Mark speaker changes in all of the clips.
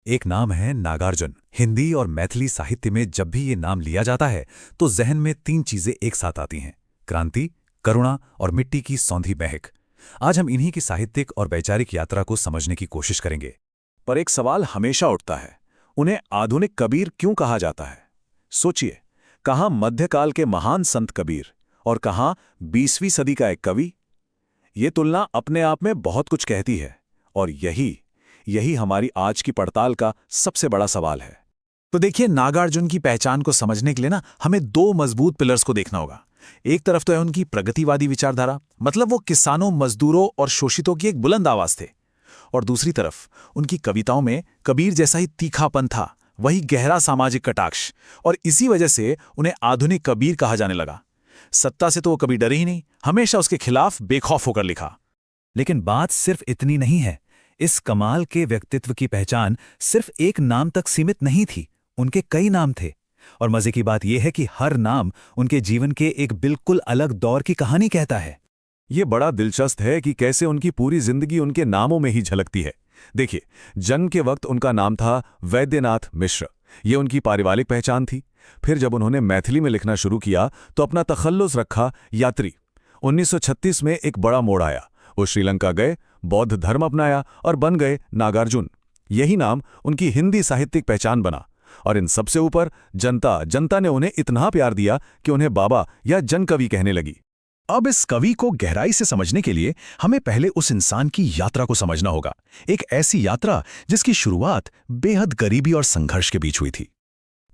Speaker 1: एक नाम है नागार्जुन। हिंदी और मैथिली साहित्य में जब भी ये नाम लिया जाता है तो जहन में तीन चीजें एक साथ आती हैं: क्रांति, करुणा और मिट्टी की सौंधी महक। आज हम इन्हीं की साहित्यिक और वैचारिक यात्रा को समझने की कोशिश करेंगे।
Speaker 2: पर एक सवाल हमेशा उठता है, उन्हें आधुनिक कबीर क्यों कहा जाता है? सोचिए, कहाँ मध्यकाल के महान संत कबीर और कहाँ 20वीं सदी का एक कवि। ये तुलना अपने आप में बहुत कुछ कहती है, और यही यही हमारी आज की पड़ताल का सबसे बड़ा सवाल है।
Speaker 3: तो देखिए, नागार्जुन की पहचान को समझने के लिए हमें दो मजबूत पिलर्स को देखना होगा। एक तरफ तो है उनकी प्रगतिवादी विचारधारा, मतलब वो किसानों, मजदूरों और शोषितों की एक बुलंद आवाज थे। और दूसरी तरफ उनकी कविताओं में कबीर जैसा ही तीखापन था, वही गहरा सामाजिक कटाक्ष, और इसी वजह से उन्हें आधुनिक कबीर कहा जाने लगा। सत्ता से तो वो कभी डरे ही नहीं, हमेशा उसके खिलाफ बेखौफ होकर लिखा।
Speaker 1: लेकिन बात सिर्फ इतनी नहीं है। इस कमाल के व्यक्तित्व की पहचान सिर्फ एक नाम तक सीमित नहीं थी, उनके कई नाम थे। और मजे की बात यह है कि हर नाम उनके जीवन के एक बिल्कुल अलग दौर की कहानी कहता है।
Speaker 2: ये बड़ा दिलचस्प है कि कैसे उनकी पूरी जिंदगी उनके नामों में ही झलकती है। देखिए, जन्म के वक्त उनका नाम था वैद्यनाथ मिश्र। ये उनकी पारिवारिक पहचान थी। फिर जब उन्होंने मैथिली में लिखना शुरू किया तो अपना तखल्लुस रखा यात्री। 1936 में एक बड़ा मोड़ आया। वो श्रीलंका गए, बौद्ध धर्म अपनाया और बन गए नागार्जुन। यही नाम उनकी हिंदी साहित्यिक पहचान बना। और इन सबसे ऊपर जनता ने उन्हें इतना प्यार दिया कि उन्हें बाबा या जनकवि कहने लगी।
Speaker 3: अब इस कवि को गहराई से समझने के लिए हमें पहले उस इंसान की यात्रा को समझना होगा। एक ऐसी यात्रा जिसकी शुरुआत बेहद गरीबी और संघर्ष के बीच हुई थी।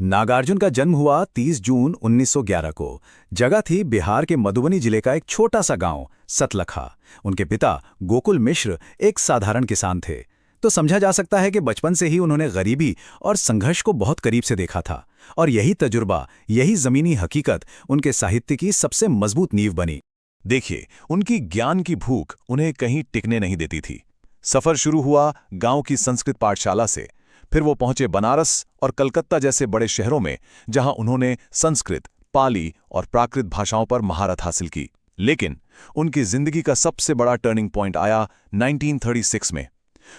Speaker 1: नागार्जुन का जन्म हुआ 30 जून 1911 को। जगह थी बिहार के मधुबनी जिले का एक छोटा सा गांव सतलखा। उनके पिता गोकुल मिश्र एक साधारण किसान थे। तो समझा जा सकता है कि बचपन से ही उन्होंने गरीबी और संघर्ष को बहुत करीब से देखा था। और यही तजुर्बा, यही जमीनी हकीकत उनके साहित्य की सबसे मजबूत नींव बनी।
Speaker 2: देखिए, उनकी ज्ञान की भूख उन्हें कहीं टिकने नहीं देती थी। सफर शुरू हुआ गांव की संस्कृत पाठशाला से। फिर वो पहुंचे बनारस और कलकत्ता जैसे बड़े शहरों में, जहां उन्होंने संस्कृत, पाली और प्राकृत भाषाओं पर महारत हासिल की। लेकिन उनकी जिंदगी का सबसे बड़ा टर्निंग पॉइंट आया 1936 में।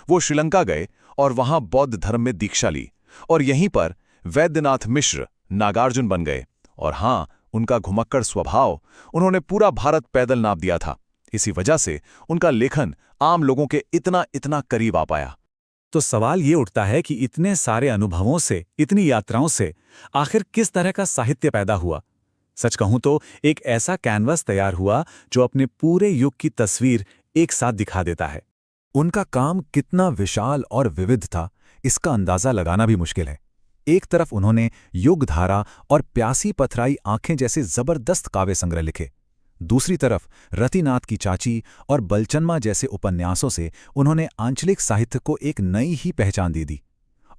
Speaker 2: वो श्रीलंका गए और वहां बौद्ध धर्म में दीक्षा ली, और यहीं पर वैद्यनाथ मिश्र नागार्जुन बन गए। और हां, उनका घुमक्कड़ स्वभाव, उन्होंने पूरा भारत पैदल नाप दिया था। इसी वजह से उनका लेखन आम लोगों के इतना करीब आ पाया।
Speaker 1: तो सवाल ये उठता है कि इतने सारे अनुभवों से, इतनी यात्राओं से आखिर किस तरह का साहित्य पैदा हुआ? सच कहूं तो एक ऐसा कैनवस तैयार हुआ जो अपने पूरे युग की तस्वीर एक साथ दिखा देता है। उनका काम कितना विशाल और विविध था, इसका अंदाजा लगाना भी मुश्किल है। एक तरफ उन्होंने युगधारा और प्यासी पथराई आंखें जैसे जबरदस्त काव्य संग्रह लिखे। दूसरी तरफ रतिनाथ की चाची और बलचन्मा जैसे उपन्यासों से उन्होंने आंचलिक साहित्य को एक नई ही पहचान दे दी।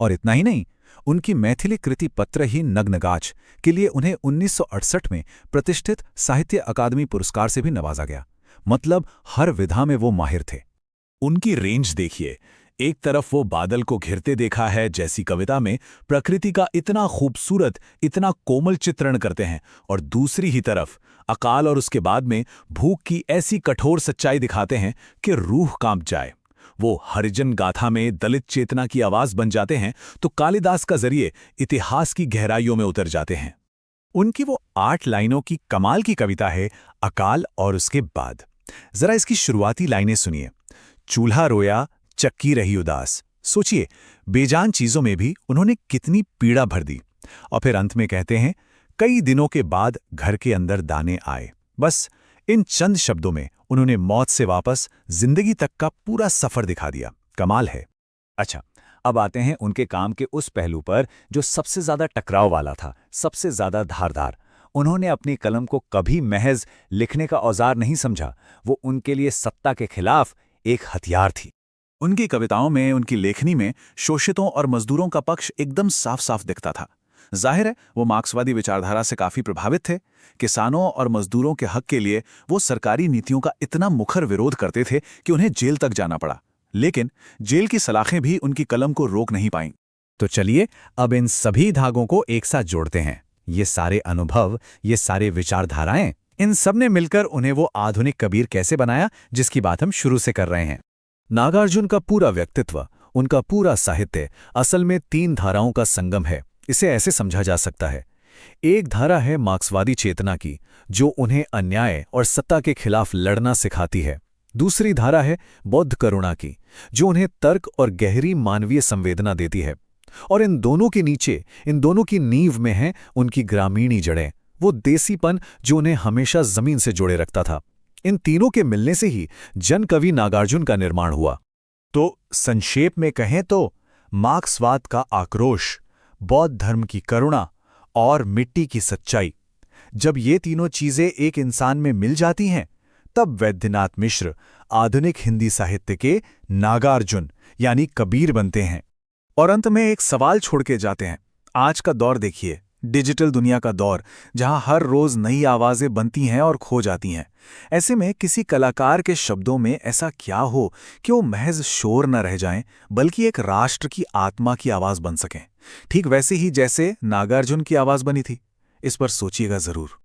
Speaker 1: और इतना ही नहीं, उनकी मैथिली कृति पत्रहीन नग्नगाछ के लिए उन्हें 1968 में प्रतिष्ठित साहित्य अकादमी पुरस्कार से भी नवाजा गया। मतलब हर विधा में वो माहिर थे।
Speaker 3: उनकी रेंज देखिए, एक तरफ वो बादल को घिरते देखा है जैसी कविता में प्रकृति का इतना खूबसूरत, इतना कोमल चित्रण करते हैं, और दूसरी ही तरफ अकाल और उसके बाद में भूख की ऐसी कठोर सच्चाई दिखाते हैं कि रूह कांप जाए। वो हरिजन गाथा में दलित चेतना की आवाज बन जाते हैं तो कालिदास का जरिए इतिहास की गहराइयों में उतर जाते हैं।
Speaker 1: उनकी वो 8 लाइनों की कमाल की कविता है अकाल और उसके बाद। जरा इसकी शुरुआती लाइनें सुनिए। चूल्हा रोया, चक्की रही उदास। सोचिए, बेजान चीजों में भी उन्होंने कितनी पीड़ा भर दी। और फिर अंत में कहते हैं, कई दिनों के बाद घर के अंदर दाने आए। बस इन चंद शब्दों में उन्होंने मौत से वापस जिंदगी तक का पूरा सफर दिखा दिया। कमाल है। अच्छा, अब आते हैं उनके काम के उस पहलू पर जो सबसे ज्यादा टकराव वाला था, सबसे ज्यादा धारदार। उन्होंने अपनी कलम को कभी महज लिखने का औजार नहीं समझा। वो उनके लिए सत्ता के खिलाफ एक हथियार थी।
Speaker 3: उनकी कविताओं में, उनकी लेखनी में शोषितों और मजदूरों का पक्ष एकदम साफ साफ दिखता था। जाहिर है, वो मार्क्सवादी विचारधारा से काफी प्रभावित थे। किसानों और मजदूरों के हक के लिए वो सरकारी नीतियों का इतना मुखर विरोध करते थे कि उन्हें जेल तक जाना पड़ा। लेकिन जेल की सलाखें भी उनकी कलम को रोक नहीं पाईं।
Speaker 1: तो चलिए अब इन सभी धागों को एक साथ जोड़ते हैं। ये सारे अनुभव, ये सारे विचारधाराएं, इन सब ने मिलकर उन्हें वो आधुनिक कबीर कैसे बनाया जिसकी बात हम शुरू से कर रहे हैं। नागार्जुन का पूरा व्यक्तित्व,
Speaker 3: उनका पूरा साहित्य असल में 3 धाराओं का संगम है। इसे ऐसे समझा जा सकता है। एक धारा है मार्क्सवादी चेतना की, जो उन्हें अन्याय और सत्ता के खिलाफ लड़ना सिखाती है। दूसरी धारा है बौद्ध करुणा की, जो उन्हें तर्क और गहरी मानवीय संवेदना देती है। और इन दोनों के नीचे, इन दोनों की नींव में हैं उनकी ग्रामीणी जड़ें, वो देसीपन जो उन्हें हमेशा जमीन से जोड़े रखता था। इन तीनों के मिलने से ही जनकवि नागार्जुन का निर्माण हुआ।
Speaker 1: तो संक्षेप में कहें तो मार्क्सवाद का आक्रोश, बौद्ध धर्म की करुणा और मिट्टी की सच्चाई, जब ये तीनों चीजें एक इंसान में मिल जाती हैं, तब वैद्यनाथ मिश्र आधुनिक हिंदी साहित्य के नागार्जुन यानी कबीर बनते हैं। और अंत में एक सवाल छोड़ के जाते हैं। आज का दौर देखिए, डिजिटल दुनिया का दौर, जहां हर रोज नई आवाजें बनती हैं और खो जाती हैं। ऐसे में किसी कलाकार के शब्दों में ऐसा क्या हो कि वो महज शोर न रह जाएं, बल्कि एक राष्ट्र की आत्मा की आवाज बन सकें, ठीक वैसे ही जैसे नागार्जुन की आवाज बनी थी। इस पर सोचिएगा जरूर।